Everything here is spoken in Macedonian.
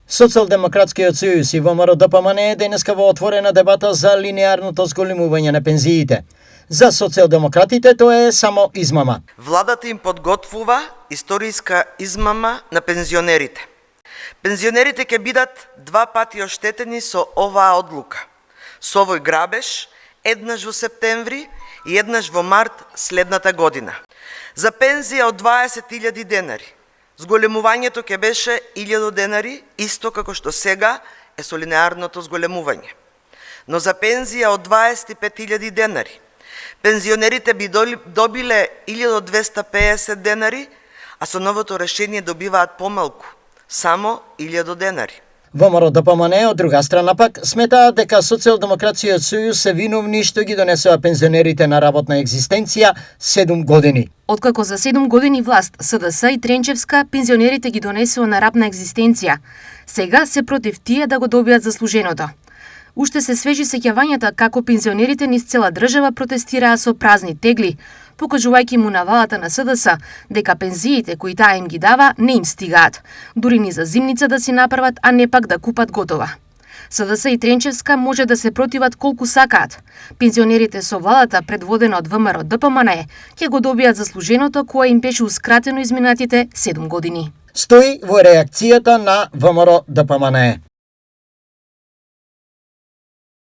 Социјалдемократскиот сојуз и ВМРО-ДПМНЕ денеска во отворена дебата за линеарното зголемување на пензиите. За социјалдемократите тоа е само измама. Владата им подготвува историска измама на пензионерите. Пензионерите ќе бидат два пати оштетени со оваа одлука. Со овој грабеж, еднаш во септември и еднаш во март следната година. За пензија од 20.000 денари, зголемувањето ќе беше 1000 денари, исто како што сега е со линеарното зголемување. Но за пензија од 25.000 денари, пензионерите би добиле 1250 денари, а со новото решение добиваат помалку, само 1000 денари. ВМРО-ДПМНЕ од друга страна пак сметаат дека Социјалдемократскиот сојуз се виновни што ги донесува пензионерите на работна екзистенција 7 години. Откако за 7 години власт СДС и Тренчевска пензионерите ги донесува на работна екзистенција, сега се против тие да го добијат заслуженото. Уште се свежи сеќавањата како пензионерите низ цела држава протестираа со празни тегли, покажувајќи му навалата на СДС дека пензиите кои таа им ги дава не им стигаат, дури ни за зимница да си направат, а не пак да купат готова. СДС и Тренчевска може да се противат колку сакаат. Пензионерите со владата предводена од ВМРО-ДПМНЕ ќе го добијат заслуженото кое им беше ускратено изминатите 7 години. Стои во реакцијата на ВМРО-ДПМНЕ.